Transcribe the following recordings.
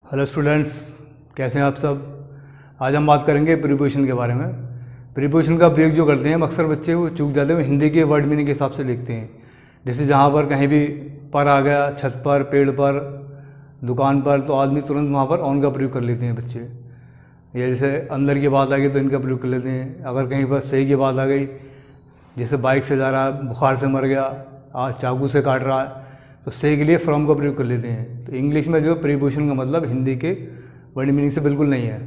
Hello students, कैसे हैं आप सब। आज हम बात करेंगे प्रीपोजिशन के बारे में। प्रीपोजिशन का प्रयोग जो करते हैं हम अक्सर बच्चे वो चूक जाते हैं, वो हिंदी के वर्ड मीनिंग के हिसाब से लिखते हैं। जैसे जहाँ पर कहीं भी पर आ गया, छत पर, पेड़ पर, दुकान पर, तो आदमी तुरंत वहाँ पर ऑन का प्रयोग कर लेते हैं बच्चे। या जैसे अंदर की बात आ गई तो इनका प्रयोग कर लेते हैं। अगर कहीं पर सही की बात आ गई, जैसे बाइक से जा रहा है, बुखार से मर गया, चाकू से काट रहा है, तो सही के लिए फ्रॉम का प्रयोग कर लेते हैं। तो इंग्लिश में जो प्रीपोजिशन का मतलब हिंदी के वर्ड मीनिंग से बिल्कुल नहीं है।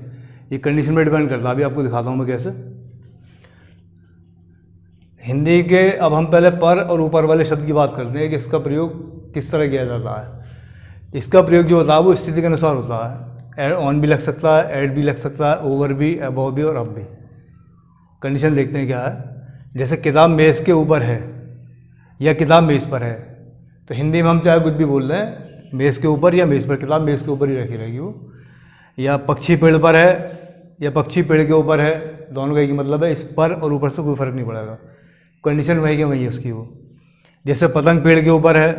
ये कंडीशन में डिपेंड करता है। अभी आपको दिखाता हूँ मैं कैसे। हिंदी के अब हम पहले पर और ऊपर वाले शब्द की बात करते हैं कि इसका प्रयोग किस तरह किया जाता है। इसका प्रयोग जो होता है वो स्थिति के अनुसार होता है। ऑन भी लग सकता है, एट भी लग सकता है, ओवर भी, अबव भी और अब भी। कंडीशन देखते हैं क्या है। जैसे किताब मेज़ के ऊपर है या किताब मेज़ पर है, तो हिंदी में हम चाहे कुछ भी बोल रहे हैं, मेज़ के ऊपर या मेज़ पर, किताब मेज़ के ऊपर ही रखी रहेगी वो। या पक्षी पेड़ पर है या पक्षी पेड़ के ऊपर है, दोनों का एक ही मतलब है। इस पर और ऊपर से कोई फ़र्क नहीं पड़ेगा, कंडीशन वही के वही है उसकी वो। जैसे पतंग पेड़ के ऊपर है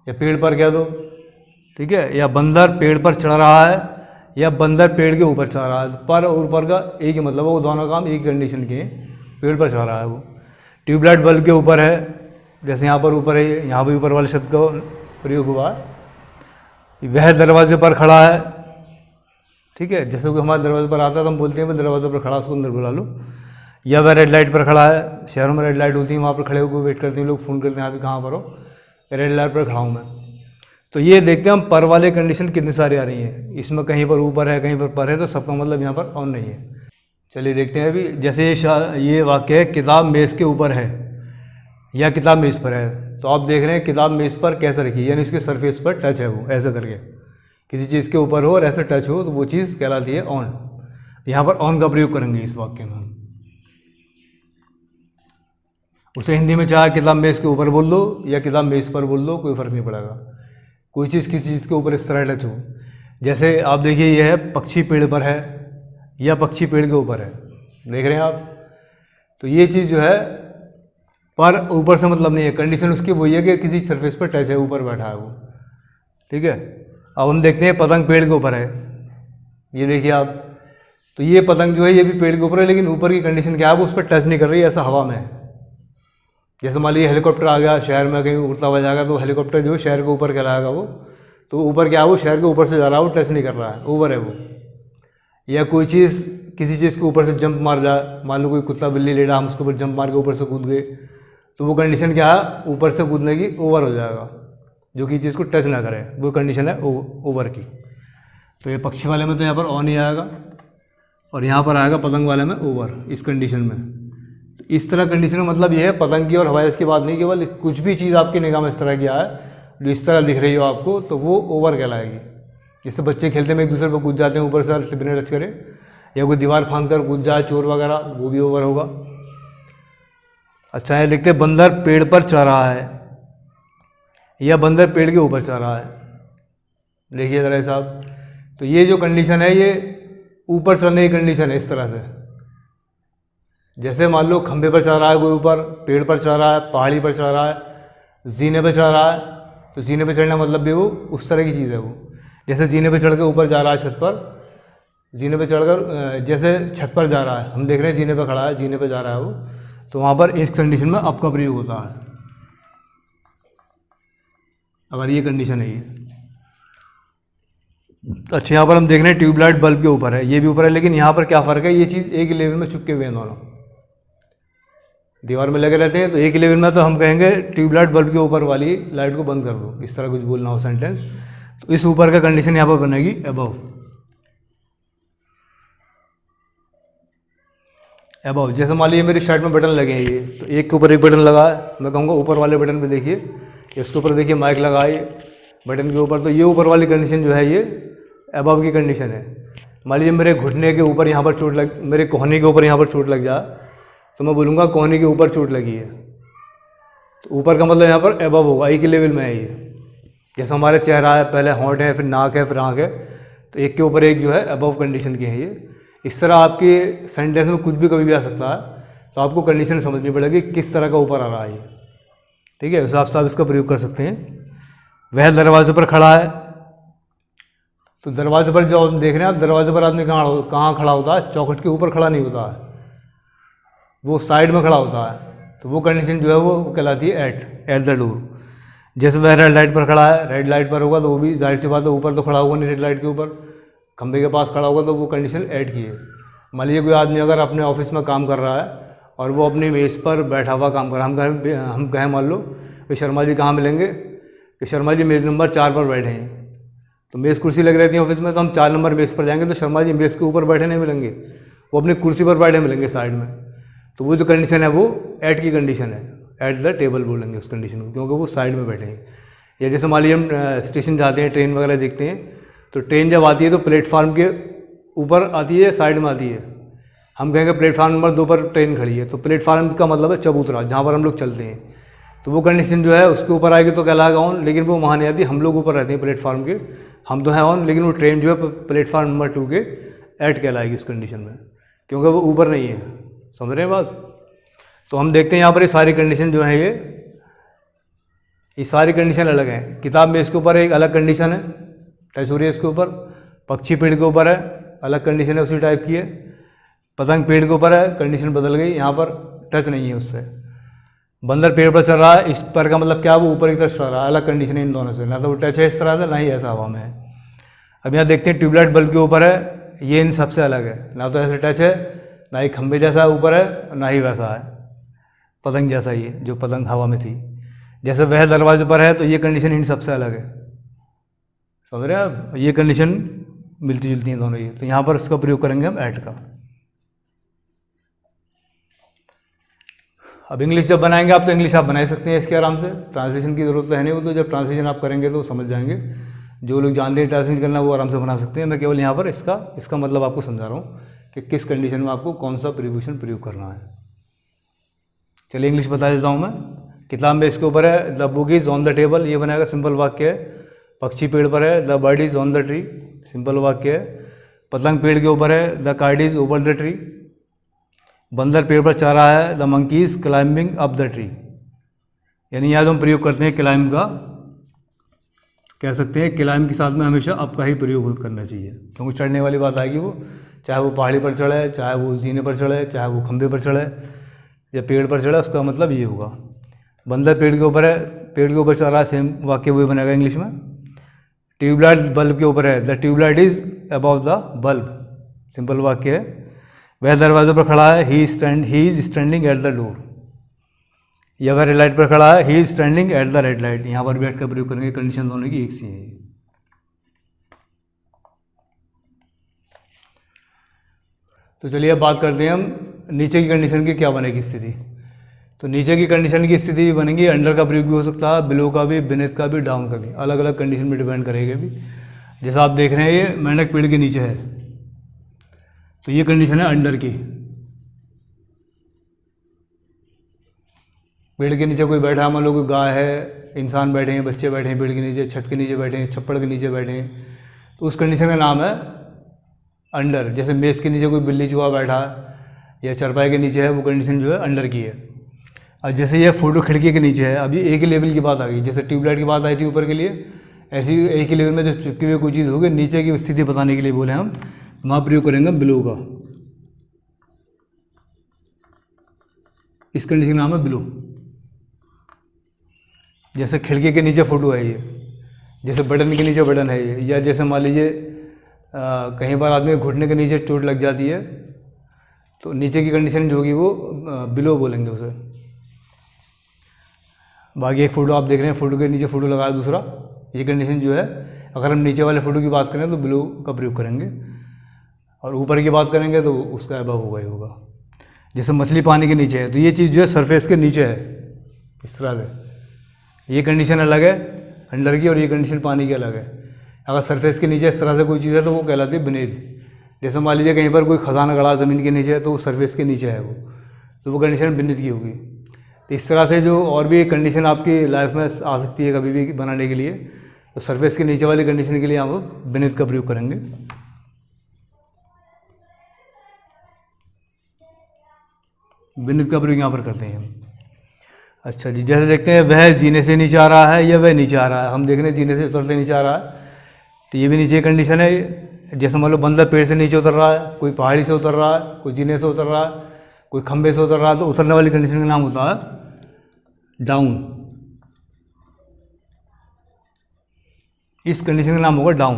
या पेड़ पर कह दो, ठीक है। या बंदर पेड़ पर चढ़ रहा है या बंदर पेड़ के ऊपर चढ़ रहा है, तो पर और ऊपर का एक ही मतलब है, वो दोनों काम एक कंडीशन के हैं। पेड़ पर चढ़ रहा है वो। ट्यूबलाइट बल्ब के ऊपर है, जैसे यहाँ पर ऊपर है, यहाँ भी ऊपर वाले शब्द का प्रयोग हुआ है। वह दरवाजे पर खड़ा है, ठीक है। जैसे कोई हमारे दरवाजे पर आता है तो हम बोलते हैं भाई दरवाजे पर खड़ा, उसको अंदर बुला लो। या वह रेड लाइट पर खड़ा है, शहरों में रेड लाइट होती है, वहाँ पर खड़े होकर वेट करते हैं लोग, फ़ोन करते हैं अभी कहाँ पर हो, रेड लाइट पर खड़ा हूँ मैं। तो ये देखते हैं हम पर वाले कंडीशन कितनी सारी आ रही हैं। इसमें कहीं पर ऊपर है, कहीं पर है, तो सबका मतलब यहाँ पर ऑन नहीं है। चलिए देखते हैं अभी। जैसे ये वाक्य है, किताब मेज़ के ऊपर है या किताब मेज़ पर है, तो आप देख रहे हैं किताब मेज़ पर कैसे रखी है, यानी उसके सरफेस पर टच है वो, ऐसे करके किसी चीज़ के ऊपर हो और ऐसे टच हो, तो वो चीज़ कहलाती है ऑन। यहाँ पर ऑन का प्रयोग करेंगे इस वाक्य में हम। उसे हिंदी में चाहे किताब मेज़ के ऊपर बोल दो या किताब मेज़ पर बोल दो, कोई फ़र्क नहीं पड़ेगा। कोई चीज़ किसी चीज़ के ऊपर इस तरह टच हो। जैसे आप देखिए, ये है पक्षी पेड़ पर है या पक्षी पेड़ के ऊपर है, देख रहे हैं आप। तो ये चीज़ जो है पर ऊपर से मतलब नहीं है, कंडीशन उसकी वही है कि किसी सरफेस पर टच है, ऊपर बैठा है वो, ठीक है। अब हम देखते हैं पतंग पेड़ के ऊपर है, ये देखिए आप। तो ये पतंग जो है ये भी पेड़ के ऊपर है, लेकिन ऊपर की कंडीशन क्या है, वो उस पर टच नहीं कर रही है, ऐसा हवा में है। जैसे मान लीजिए हेलीकॉप्टर आ गया शहर में, कहीं उड़ता हुआ जाएगा, तो हेलीकॉप्टर जो है शहर के ऊपर कहलाएगा वो। तो ऊपर क्या है, वो शहर के ऊपर से जा रहा है, वो टच नहीं कर रहा है, ओवर है वो। या कोई चीज़ किसी चीज़ के ऊपर से जंप मार जाए, मान लो कोई कुत्ता बिल्ली ले रहा, हम उसके ऊपर जंप मार के ऊपर से कूद गए, तो वो कंडीशन क्या है, ऊपर से कूदने की ओवर हो जाएगा, जो कि चीज़ को टच ना करे, वो कंडीशन है ओवर की। तो ये पक्षी वाले में तो यहाँ पर ऑन ही आएगा और यहाँ पर आएगा पतंग वाले में ओवर, इस कंडीशन में। तो इस तरह कंडीशन का मतलब ये है, पतंग की और हवाई जहाज की बात नहीं, केवल कुछ भी चीज़ आपकी निगाह में इस तरह की आए जो इस तरह दिख रही हो आपको, तो वो ओवर कहलाएगी। जैसे बच्चे खेलते में एक दूसरे पर कूद जाते हैं ऊपर से बिना टच करे, या कोई दीवार फांद कर कूद जाए चोर वगैरह, वो भी ओवर होगा। अच्छा, ये लिखते हैं बंदर पेड़ पर चढ़ रहा है या बंदर पेड़ के ऊपर चढ़ रहा है। देखिए ज़रा साहब, तो ये जो कंडीशन है ये ऊपर चढ़ने की कंडीशन है, इस तरह से। जैसे मान लो खंभे पर चढ़ रहा है कोई, ऊपर पेड़ पर चढ़ रहा है, पहाड़ी पर चढ़ रहा है, जीने पर चढ़ रहा है, तो जीने पर चढ़ना मतलब भी वो उस तरह की चीज़ है वो। जैसे जीने पर चढ़ के ऊपर जा रहा है छत पर, जीने पर चढ़कर जैसे छत पर जा रहा है, हम देख रहे हैं जीने पर खड़ा है, जीने पर जा रहा है वो, तो वहाँ पर इस कंडीशन में अप का प्रयोग होता है, अगर ये कंडीशन है ये। अच्छा, यहाँ पर हम देख रहे हैं ट्यूबलाइट बल्ब के ऊपर है, ये भी ऊपर है, लेकिन यहाँ पर क्या फ़र्क है, ये चीज़ एक ही लेवल में चुपके हुए हैं दोनों, दीवार में लगे रहते हैं। तो एक ही लेवल में तो हम कहेंगे ट्यूबलाइट बल्ब के ऊपर वाली लाइट को बंद कर दो, इस तरह कुछ बोलना हो सेंटेंस, तो इस ऊपर का कंडीशन यहाँ पर बनेगी अबव। अबव, जैसे मान लीजिए मेरी शर्ट में बटन लगे हैं ये, तो एक के ऊपर एक बटन लगा है, मैं कहूँगा ऊपर वाले बटन पे देखिए, इसके ऊपर देखिए माइक लगा है बटन के ऊपर, तो ये ऊपर वाली कंडीशन जो है ये अबव की कंडीशन है। मान लीजिए मेरे घुटने के ऊपर यहाँ पर चोट लग, मेरे कोहनी के ऊपर यहाँ पर चोट लग जाए, तो मैं बोलूँगा कोहनी के ऊपर चोट लगी है, तो ऊपर का मतलब यहाँ पर अबव होगा, एक ही लेवल में है ये। जैसे हमारे चेहरा है, पहले होंठ है, फिर नाक है, फिर आँख है, तो एक के ऊपर एक जो है अबव कंडीशन की है ये। इस तरह आपके सेंटेंस में कुछ भी कभी भी आ सकता है, तो आपको कंडीशन समझनी पड़ेगी किस तरह का ऊपर आ रहा है, ठीक है। उस हिसाब से आप इसका प्रयोग कर सकते हैं। वह दरवाजे पर खड़ा है तो दरवाजे पर जो आप देख रहे हैं, आप दरवाजे पर आदमी कहाँ खड़ा होता है? चौखट के ऊपर खड़ा नहीं होता है, वो साइड में खड़ा होता है। तो वो कंडीशन जो है वो कहलाती है एट द डोर। जैसे वह रेड लाइट पर खड़ा है, रेड लाइट पर होगा तो वो भी जाहिर सी बात है ऊपर तो खड़ा होगा नहीं, रेड लाइट के ऊपर खंभे के पास खड़ा होगा, तो वो कंडीशन ऐड की है। मान लीजिए कोई आदमी अगर अपने ऑफिस में काम कर रहा है और वो अपनी मेज़ पर बैठा हुआ काम कर रहा है, हम कहें मान लो कि शर्मा जी कहाँ मिलेंगे, कि शर्मा जी मेज़ नंबर 4 पर बैठे हैं, तो मेज़ कुर्सी लग रहती है ऑफिस में, तो हम 4 नंबर मेज़ पर जाएंगे तो शर्मा जी मेज़ के ऊपर बैठे नहीं मिलेंगे, वो अपनी कुर्सी पर बैठे मिलेंगे साइड में। तो वो जो कंडीशन है वो ऐट की कंडीशन है, ऐट द टेबल बोलेंगे उस कंडीशन को, क्योंकि वो साइड में बैठे हैं। या जैसे मान लीजिए हम स्टेशन जाते हैं, ट्रेन वगैरह देखते हैं, तो ट्रेन जब आती है तो प्लेटफार्म के ऊपर आती है, साइड में आती है। हम कहेंगे प्लेटफार्म नंबर 2 पर ट्रेन खड़ी है, तो प्लेटफार्म का मतलब है चबूतरा, जहाँ पर हम लोग चलते हैं। तो वो कंडीशन जो है उसके ऊपर आएगी तो कहलाएगा ऑन, लेकिन वो वहाँ नहीं आती, हम लोग ऊपर रहते हैं प्लेटफार्म के, हम तो हैं ऑन, लेकिन वो ट्रेन जो है प्लेटफार्म नंबर 2 के ऐट कहलाएगी उस कंडीशन में, क्योंकि वो ऊपर नहीं है। समझ रहे हैं बात? तो हम देखते हैं यहाँ पर ये सारी कंडीशन जो है, ये सारी कंडीशन अलग हैं। किताब में इसके ऊपर एक अलग कंडीशन है, टच हो रही है इसके ऊपर। पक्षी पेड़ के ऊपर है, अलग कंडीशन है, उसी टाइप की है। पतंग पेड़ के ऊपर है, कंडीशन बदल गई, यहाँ पर टच नहीं है उससे। बंदर पेड़ पर चल रहा है, इस पर का मतलब क्या, वो ऊपर की तरफ चल रहा है, अलग कंडीशन है इन दोनों से, ना तो वो टच है इस तरह से, ना ही ऐसा हवा में है। अब यहाँ देखते हैं ट्यूबलाइट बल्ब के ऊपर है, ये इन सबसे अलग है, ना तो ऐसे टच है, ना ही खंभे जैसा ऊपर है, ना ही वैसा है पतंग जैसा ही है जो पतंग हवा में थी। जैसे वह दरवाजे पर है तो ये कंडीशन इन सबसे अलग है। समझ रहे हैं आप? ये कंडीशन मिलती जुलती हैं दोनों ये। तो यहाँ पर इसका प्रयोग करेंगे हम ऐट का। अब इंग्लिश जब बनाएंगे आप, तो इंग्लिश आप बना सकते हैं इसके आराम से, ट्रांसलेशन की जरूरत तो है नहीं, वो तो जब ट्रांसलेशन आप करेंगे तो समझ जाएंगे। जो लोग जानते हैं ट्रांसलेट करना वो आराम से बना सकते हैं। मैं केवल यहाँ पर इसका मतलब आपको समझा रहा हूँ कि किस कंडीशन में आपको कौन सा प्रीपोजिशन प्रयोग करना है। चलिए इंग्लिश बता देता हूँ मैं। किताब में इसके ऊपर है the book is on the table, ये बनाएगा, सिंपल वाक्य है। पक्षी पेड़ पर है, the bird is on the tree, simple वाक्य है। पतंग पेड़ के ऊपर है, the kite is over the tree. बंदर पेड़ पर चढ़ रहा है, the monkey is climbing up the tree. यानी यहाँ जो हम प्रयोग करते हैं क्लाइंब का, कह सकते हैं क्लाइंब के साथ में हमेशा अप का ही प्रयोग करना चाहिए, क्योंकि चढ़ने वाली बात आएगी वो, चाहे वो पहाड़ी पर चढ़े, चाहे वो जीने पर चढ़े, चाहे वो खंभे पर चढ़े या पेड़ पर चढ़े, उसका मतलब ये होगा। बंदर पेड़ के ऊपर है, पेड़ के ऊपर चढ़ रहा है, सेम वाक्य वही बनेगा इंग्लिश में। ट्यूबलाइट बल्ब के ऊपर है, the tube light is above the bulb, simple वाक्य है। वह दरवाजे पर खड़ा है, he is standing at the door. या वह रेड लाइट पर खड़ा है, he is standing at the red light. यहाँ पर भी एट का प्रयोग करेंगे, कंडीशन दोनों की एक सी है। तो चलिए अब बात करते हैं हम नीचे की कंडीशन की क्या बनेगी स्थिति। तो नीचे की कंडीशन की स्थिति बनेगी, अंडर का प्रयोग भी हो सकता है, बिलो का भी, बिनेथ का भी, डाउन का भी, अलग अलग कंडीशन में डिपेंड करेगा भी। जैसा आप देख रहे हैं ये मेंढक पेड़ के नीचे है, तो ये कंडीशन है अंडर की। पेड़ के नीचे कोई बैठा है, मान लो कोई गाय है, इंसान बैठे हैं, बच्चे बैठे हैं पेड़ के नीचे, छत के नीचे बैठे हैं, छप्पड़ के नीचे बैठे हैं, तो उस कंडीशन का नाम है अंडर। जैसे मेज़ के नीचे कोई बिल्ली चूहा बैठा है या चरपाई के नीचे है, वो कंडीशन जो है अंडर की है। और जैसे ये फोटो खिड़की के नीचे है, अभी एक ही लेवल की बात आ गई, जैसे ट्यूबलाइट की बात आई थी ऊपर के लिए, ऐसी एक ही लेवल में जब चिपकी हुई कोई चीज़ होगी, नीचे की स्थिति बताने के लिए बोले हम, वहाँ प्रयोग करेंगे बिलो का। इस कंडीशन का नाम है बिलो। जैसे खिड़की के नीचे फोटो है ये, जैसे बटन के नीचे बटन है ये, या जैसे मान लीजिए कहीं बार आदमी घुटने के नीचे चोट लग जाती है, तो नीचे की कंडीशन जो होगी वो बिलो बोलेंगे उसे। बाकी एक फ़ोटो आप देख रहे हैं, फ़ोटो के नीचे फ़ोटो लगाया दूसरा, ये कंडीशन जो है, अगर हम नीचे वाले फ़ोटो की बात करें तो बिलो का प्रयोग करेंगे, और ऊपर की बात करेंगे तो उसका अबव होगा ही होगा। जैसे मछली पानी के नीचे है, तो ये चीज़ जो है सरफेस के नीचे है, इस तरह से। ये कंडीशन अलग है अंडर की, और ये कंडीशन पानी की अलग है। अगर सरफेस के नीचे इस तरह से कोई चीज़ है तो वो कहलाती है बिनेथ। जैसे मान लीजिए कहीं पर कोई खजाना गड़ा ज़मीन के नीचे है, तो वो सरफेस के नीचे है वो, तो वो कंडीशन बिनेथ की होगी। तो इस तरह से जो और भी कंडीशन आपकी लाइफ में आ सकती है कभी भी बनाने के लिए, तो सरफेस के नीचे वाली कंडीशन के लिए आप बिनेथ का प्रयोग करेंगे। बिनेथ का प्रयोग यहाँ पर करते हैं हम। अच्छा जी, जैसे देखते हैं वह जीने से नीचे आ रहा है या वह नीचे आ रहा है। हम देख रहे हैं जीने से उतरते नीचे आ रहा है, तो ये भी नीचे कंडीशन है। जैसे मान लो बंदर पेड़ से नीचे उतर रहा है, कोई पहाड़ी से उतर रहा है, कोई जीने से उतर रहा है, कोई खंबे से उतर रहा है, तो उतरने वाली कंडीशन का नाम होता है डाउन। इस कंडीशन का नाम होगा डाउन,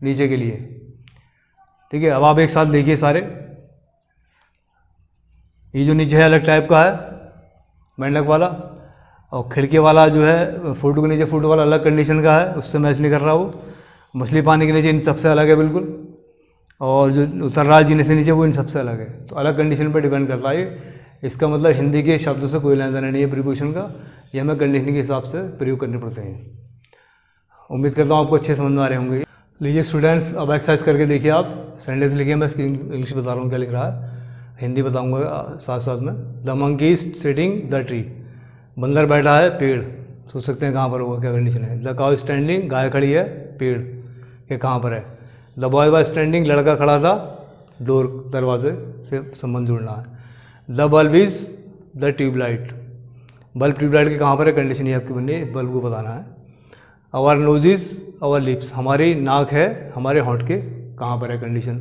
नीचे के लिए। ठीक है, अब आप एक साथ देखिए सारे। ये जो नीचे है अलग टाइप का है, मेंढक वाला, और खिड़की वाला जो है फोटो के नीचे फोटो वाला अलग कंडीशन का है, उससे मैच नहीं कर रहा वो। मछली पानी के नीचे इन सबसे अलग है बिल्कुल, और जो उतर रहा है जीने से नीचे वो इन सबसे अलग है। तो अलग कंडीशन पर डिपेंड करता है। इसका मतलब हिंदी के शब्दों से कोई लेना देना नहीं है प्रीपोजिशन का, ये हमें कंडीशन के हिसाब से प्रयोग करने पड़ते हैं। उम्मीद करता हूँ आपको अच्छे समझ में आ रहे होंगे। लीजिए स्टूडेंट्स, अब एक्सरसाइज करके देखिए आप। सेंटेंस लिखिए, मैं इसकी इंग्लिश बता रहा हूँ क्या लिख रहा है, हिंदी बताऊँगा साथ साथ में। The monkey is sitting the tree, बंदर बैठा है पेड़। सोच सकते हैं कहाँ पर होगा, क्या कंडीशन है। द काउ स्टैंडिंग, गाय खड़ी है पेड़ के कहाँ पर है। द बॉय वाज स्टैंडिंग, लड़का खड़ा था डोर, दरवाजे से संबंध जुड़ना है। The bulb is the tube light, bulb tube light के कहाँ पर है, कंडीशन ये आपकी बननी है, इस बल्ब को बताना है। Our nose is our lips, हमारी नाक है हमारे होंठ के कहाँ पर है, condition.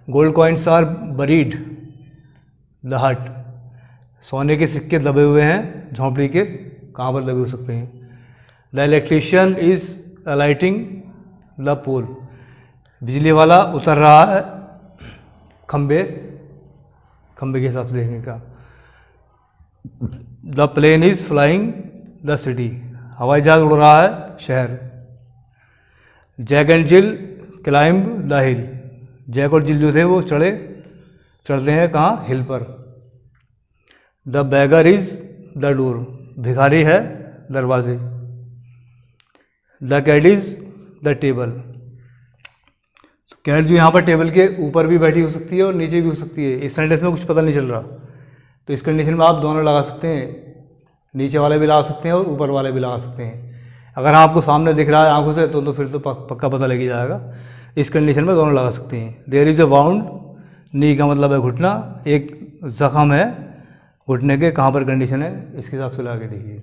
Gold coins are buried the hut, सोने के सिक्के दबे हुए हैं झोंपड़ी के कहाँ पर दबे हो सकते हैं। The electrician is alighting the pole, बिजली वाला उतर रहा है खंबे के हिसाब से देखने का। The plane is flying the city, हवाई जहाज उड़ रहा है शहर। Jack and Jill climb the hill, Jack और जिल जो थे वो चढ़ते हैं कहाँ, हिल पर। The beggar is the door, भिखारी है दरवाजे। The cat is the table, cat जो यहाँ पर टेबल के ऊपर भी बैठी हो सकती है और नीचे भी हो सकती है। इस सेंटेंस में कुछ पता नहीं चल रहा, तो इस कंडीशन में आप दोनों लगा सकते हैं, नीचे वाले भी लगा सकते हैं और ऊपर वाले भी लगा सकते हैं। अगर आपको सामने दिख रहा है आंखों से तो फिर तो पक्का पता लग ही जाएगा। इस कंडीशन में दोनों लगा सकते हैं। देयर इज़ अ वाउंड, नी का मतलब है घुटना, एक जख्म है घुटने के, कहाँ पर कंडीशन है, इसके हिसाब से लगा के देखिए।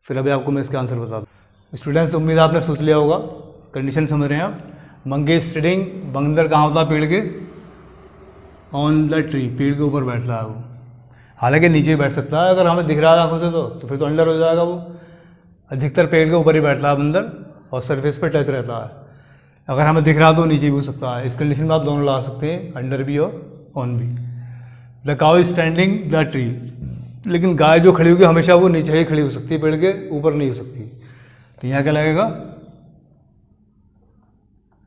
फिर अभी आपको मैं इसका आंसर बता दूँ। स्टूडेंट्स, उम्मीद आपने सोच लिया होगा, कंडीशन समझ रहे हैं आप। मंकी सिटिंग, बंदर कहाँ होता है पेड़ के, ऑन द ट्री, पेड़ के ऊपर बैठता है वो, हालांकि नीचे बैठ सकता है अगर हमें दिख रहा है आंखों से तो फिर तो अंडर हो जाएगा वो। अधिकतर पेड़ के ऊपर ही बैठता है बंदर और सरफेस पर टच रहता है। अगर हमें दिख रहा तो नीचे भी हो सकता है। इस कंडीशन में आप दोनों लगा सकते हैं, अंडर भी और ऑन भी। The cow is standing the tree, लेकिन गाय जो खड़ी होगी हमेशा वो नीचे ही खड़ी हो सकती है, पेड़ के ऊपर नहीं हो सकती। तो यहाँ क्या लगेगा,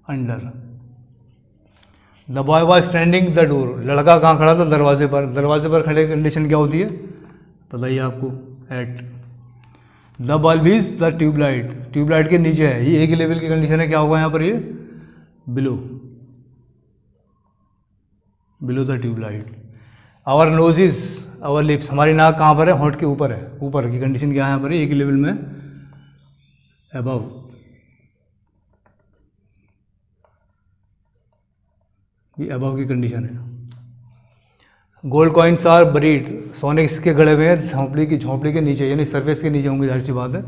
under. The boy was standing the door, लड़का कहाँ खड़ा था, दरवाजे पर। दरवाजे पर खड़े कंडीशन क्या होती है बताइए आपको, at. The bulb is the tube light, tube light के नीचे है, ये एक ही लेवल की कंडीशन है, क्या होगा यहाँ पर, ये below the tube light. Our nose is our lips, हमारी नाक कहाँ पर है, होंठ के ऊपर है, ऊपर की कंडीशन क्या है यहाँ पर, एक ही लेवल में, अबव। ये अबव की कंडीशन है। गोल्ड कॉइन्स आर बरीड, सोने के सिक्के गड़े हुए हैं झोंपड़ी के नीचे, यानी सरफेस के नीचे होंगे, जाहिर सी बात है।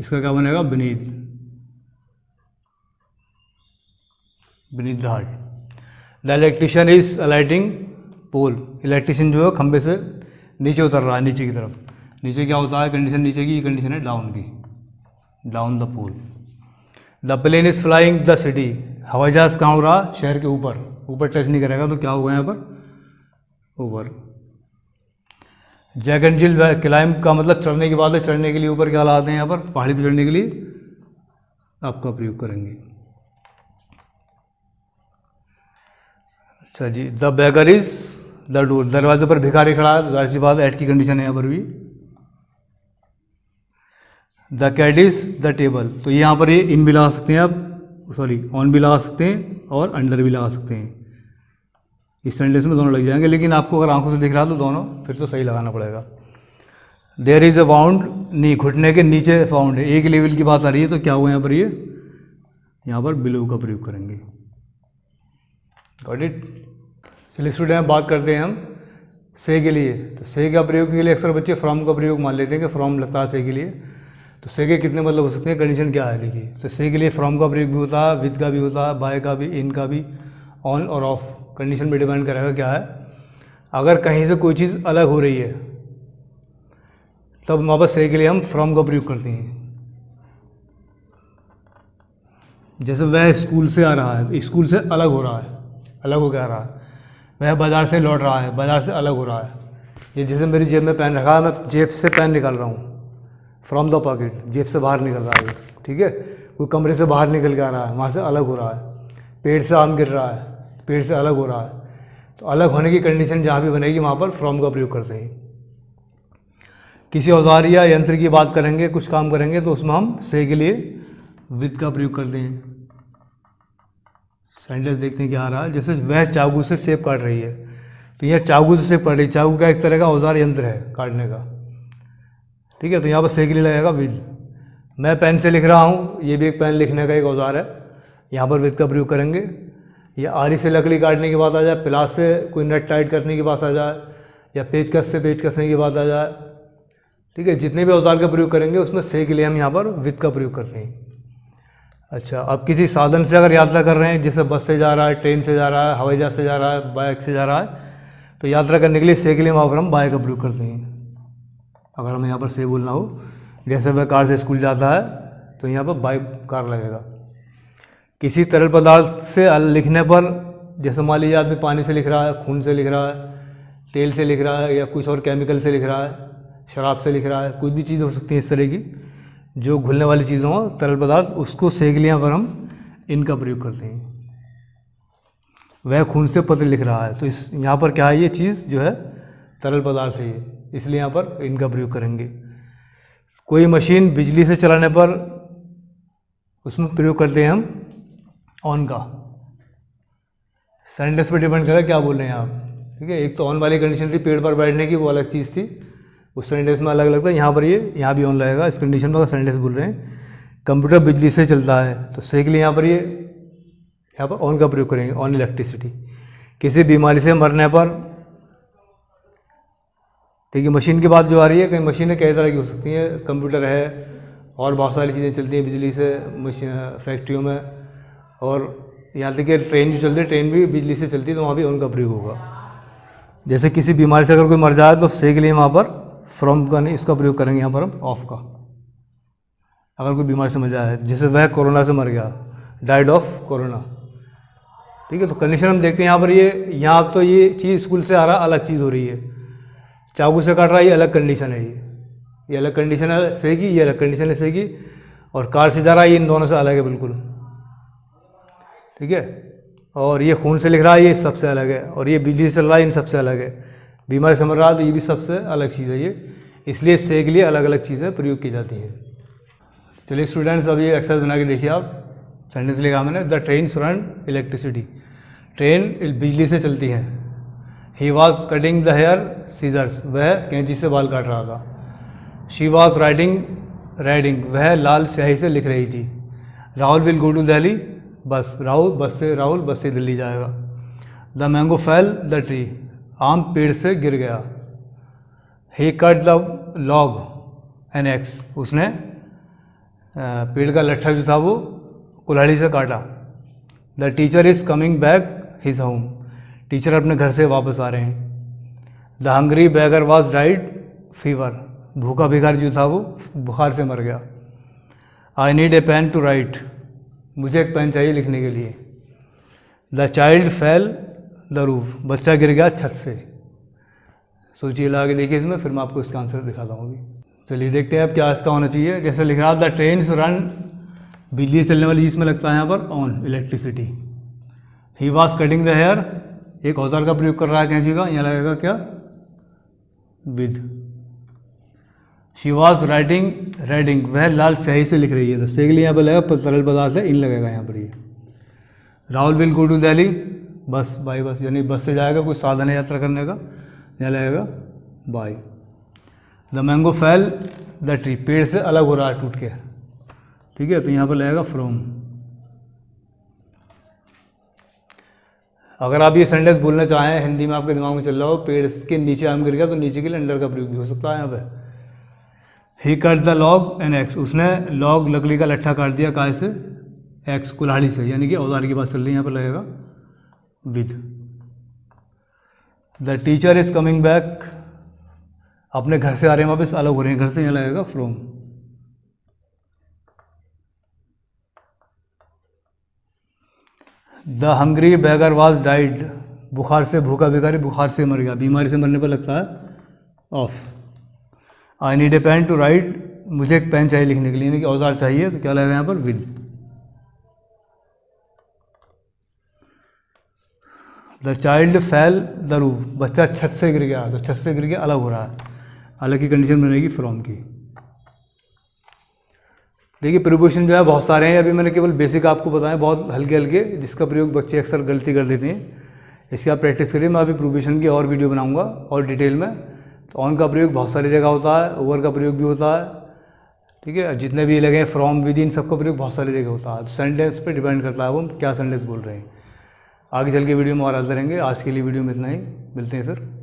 इसका क्या बनेगा, beneath the heart. The electrician is alighting pole, electrician जो है खंबे से नीचे उतर रहा है, नीचे की तरफ। नीचे क्या होता है कंडीशन, नीचे की कंडीशन है डाउन की, down the pole. The plane is flying the city, हवाई जहाज कहाँ हो रहा, शहर के ऊपर टच नहीं करेगा तो क्या होगा यहाँ पर, ऊपर। जैक एंड जिल क्लाइंब का मतलब चढ़ने की बात है, चढ़ने के लिए ऊपर क्या लगाते हैं यहाँ पर, पहाड़ी पर चढ़ने के लिए आपका प्रयोग करेंगे। अच्छा जी, the beggar is the door, दरवाजे पर भिखारी खड़ा है, तो जाहिर सी बात है एट की कंडीशन है यहाँ पर भी। The cat is the table, तो यहाँ पर ये इन भी लगा सकते हैं आप, सॉरी ऑन भी लगा सकते हैं और अंडर भी लगा सकते हैं। इस सेंटेंस में दोनों लग जाएंगे, लेकिन आपको अगर आंखों से दिख रहा तो दोनों फिर तो सही लगाना पड़ेगा। देयर इज़ अ वाउंड नी, घुटने के नीचे वाउंड है, एक लेवल की बात आ रही है, तो क्या हुआ यहाँ पर, ये यहाँ पर बिलो का प्रयोग करेंगे। Got it. चलिए स्टूडेंट, बात करते हैं हम से के लिए। तो से का प्रयोग के लिए अक्सर बच्चे फ्रॉम का प्रयोग मान लेते हैं कि फ्रॉम लगता है से के लिए। तो से के कितने मतलब हो सकते हैं, कंडीशन क्या है देखिए। तो से के लिए फ्रॉम का प्रयोग भी होता है, विद का भी होता है, बाय का भी, इन का भी, ऑन और ऑफ। कंडीशन भी डिपेंड करेगा क्या है। अगर कहीं से कोई चीज़ अलग हो रही है तब वहाँ पर से के लिए हम फ्रॉम का प्रयोग करते हैं। जैसे वह स्कूल से आ रहा है, स्कूल से अलग हो रहा है, अलग हो के आ रहा है। वह बाज़ार से लौट रहा है, बाज़ार से अलग हो रहा है। ये जैसे मेरी जेब में पेन रखा है, मैं जेब से पेन निकाल रहा हूँ, फ्रॉम द पॉकेट, जेब से बाहर निकल रहा है, ठीक है। कोई कमरे से बाहर निकल के आ रहा है, वहाँ से अलग हो रहा है। पेड़ से आम गिर रहा है, पेड़ से अलग हो रहा है। तो अलग होने की कंडीशन जहाँ भी बनेगी वहाँ पर फ्रॉम का प्रयोग करते हैं। किसी औजार या यंत्र की बात करेंगे, कुछ काम करेंगे, तो उसमें हम से के लिए विद का प्रयोग करते हैं। सेंटेंस देखते हैं क्या आ रहा है। जैसे वह चाकू से सेब काट रही है, तो यह चाकू से सेब काट रही है। चाकू का एक तरह का औजार यंत्र है काटने का, ठीक है। तो यहाँ पर से के लिए लगेगा विद। मैं पेन से लिख रहा हूँ, ये भी एक पेन लिखने का एक औजार है, यहाँ पर विद का प्रयोग करेंगे। या आरी से लकड़ी काटने की बात आ जाए, प्लास से कोई नट टाइट करने की बात आ जाए, या पेचकस से पेच कसने की बात आ जाए, ठीक है। जितने भी औजार का प्रयोग करेंगे उसमें से के लिए हम यहाँ पर विद का प्रयोग करते हैं। अच्छा, अब किसी साधन से अगर यात्रा कर रहे हैं, जैसे बस से जा रहा है, ट्रेन से जा रहा है, हवाई जहाज से जा रहा है, बाइक से जा रहा है, तो यात्रा करने के लिए से के लिए वहाँ पर हम बाय का प्रयोग करते हैं। अगर हमें यहाँ पर से बोलना हो, जैसे वह कार से स्कूल जाता है, तो यहाँ पर बाय कार लगेगा। किसी तरल पदार्थ से लिखने पर, जैसे मान लीजिए आदमी पानी से लिख रहा है, खून से लिख रहा है, तेल से लिख रहा है, या कुछ और केमिकल से लिख रहा है, शराब से लिख रहा है, कुछ भी चीज़ हो सकती है इस तरह की जो घुलने वाली चीज़ों हो, तरल पदार्थ, उसको से के लिए यहाँ पर हम इनका प्रयोग करते हैं। वह खून से पत्र लिख रहा है, तो इस यहाँ पर क्या है, ये चीज़ जो है तरल पदार्थ है ये, इसलिए यहाँ पर इनका प्रयोग करेंगे। कोई मशीन बिजली से चलाने पर उसमें प्रयोग करते हैं हम ऑन का। सेंटेंस पे डिपेंड करेगा क्या बोल रहे हैं आप, ठीक है। एक तो ऑन वाली कंडीशन थी पेड़ पर बैठने की, वो अलग चीज़ थी, उस सेंटेंस में अलग लगता है। यहाँ पर ये, यहाँ भी ऑन लगेगा इस कंडीशन पर। सेंटेंस बोल रहे हैं कंप्यूटर बिजली से चलता है, तो से के लिए यहाँ पर ये, यहाँ पर ऑन का प्रयोग करेंगे, ऑन इलेक्ट्रिसिटी। किसी बीमारी से मरने पर, देखिए मशीन की बात जो आ रही है, कई मशीनें कई तरह की हो सकती हैं, कंप्यूटर है और बहुत सारी चीज़ें चलती हैं बिजली से मशीन फैक्ट्रियों में, और यहाँ तक कि ट्रेन जो चलती है, ट्रेन भी बिजली से चलती है, तो वहाँ भी ऑन का प्रयोग होगा। जैसे किसी बीमारी से अगर कोई मर जाए, तो से के लिए वहाँ पर फ्रॉम का नहीं, इसका प्रयोग करेंगे यहाँ पर हम ऑफ का। अगर कोई बीमारी से मर जाए, जैसे वह कोरोना से मर गया, डाइड ऑफ कोरोना, ठीक है। तो कंडीशन हम देखते हैं यहाँ पर, ये यहाँ तो ये चीज़ स्कूल से आ रहा, अलग चीज़ हो रही है। चाकू से काट रहा है, ये अलग कंडीशन है, ये अलग कंडीशन है से की, ये अलग कंडीशन है से की। और कार से जा रहा है, ये इन दोनों से अलग है बिल्कुल, ठीक है। और ये खून से लिख रहा है, ये सबसे अलग है। और ये बिजली से चल रहा है, इन सबसे अलग है। बीमारी से मर रहा है, तो ये भी सबसे अलग चीज़ है ये, इसलिए से के लिए अलग अलग चीज़ें प्रयोग की जाती हैं। चलिए स्टूडेंट्स, अब ये एक्सरसाइज बना के देखिए आप। सेंटेंस लिखा मैंने, the train run electricity, train बिजली से चलती है। He was cutting the hair scissors, वह कैंची से बाल काट रहा था। शी वॉज राइडिंग, वह लाल स्याही से लिख रही थी। Rahul will go to Delhi, Rahul bus से दिल्ली जाएगा। The mango fell the tree, आम पेड़ से गिर गया। He cut the log an axe, उसने पेड़ का लट्ठा जो था वो कुल्हाड़ी से काटा। The teacher is coming back his home, teacher अपने घर से वापस आ रहे हैं। The hungry beggar was died fever, भूखा भिखारी जो था वो बुखार से मर गया। I need a pen to write, मुझे एक पेन चाहिए लिखने के लिए। The child fell the roof, बच्चा गिर गया छत से। सोचिए लगा के देखिए इसमें, फिर मैं आपको इसका आंसर दिखाता हूँ अभी। चलिए देखते हैं अब क्या इसका होना चाहिए। जैसे लिख रहा द ट्रेन्स रन, बिजली चलने वाली चीज़ में लगता है यहाँ पर on, electricity. He was cutting the hair, एक औजार का प्रयोग कर रहा है कैंची का, यहाँ लगेगा क्या, विद। शी वॉज राइडिंग, वह लाल स्याही से लिख रही है, तो से के लिए यहाँ पर लगेगा तरल पदार्थ है, इन लगेगा यहाँ पर ये। Rahul will go to Delhi, bus by बस, यानी बस से जाएगा, कोई साधन है यात्रा करने का, यहाँ लगेगा by. The mango fell the tree, पेड़ से अलग हो रहा है टूट के, ठीक है, तो यहाँ पर लगेगा फ्रॉम। अगर आप ये सेंटेंस बोलना चाहें, हिंदी में आपके दिमाग में चल रहा हो, पेड़ के नीचे आम गिर गया, तो नीचे के लिए अंडर का प्रयोग भी हो सकता है यहाँ पे। He cut the log an axe, उसने लॉग लकड़ी का लट्ठा काट दिया काय से, एक्स कुल्हाड़ी से, यानी कि औजार की बात चल रही है, यहाँ पर लगेगा with. The teacher is coming back, अपने घर से आ रहे हैं वापस, अलग हो रहे हैं घर से, यहाँ लगेगा from. The hungry beggar was died, बुखार से भूखा भिखारी बुखार से मर गया, बीमारी से मरने पर लगता है of. I need a pen to write, मुझे एक पेन चाहिए लिखने के लिए, यानी कि औजार चाहिए, तो क्या लगेगा यहाँ पर with. The child fell the roof, बच्चा छत से गिर गया, तो छत से गिर गया अलग हो रहा है, अलग की कंडीशन बनेगी फ्रॉम की। देखिए प्रीपोजिशन जो है बहुत सारे हैं, अभी मैंने केवल बेसिक आपको बताया, बहुत हल्के हल्के, जिसका प्रयोग बच्चे अक्सर गलती कर देते हैं। इसकी आप प्रैक्टिस करिए, मैं अभी प्रीपोजिशन की और वीडियो बनाऊंगा और डिटेल में। तो ऑन का प्रयोग बहुत सारी जगह होता है, ओवर का प्रयोग भी होता है, ठीक है, जितने भी लगे फ्रॉम विद इन सबका प्रयोग बहुत सारी जगह होता है। तो सेंटेंस पे डिपेंड करता है वो हम क्या सेंटेंस बोल रहे हैं। आगे चल के वीडियो में और आते रहेंगे। आज के लिए वीडियो में इतना ही, मिलते हैं फिर।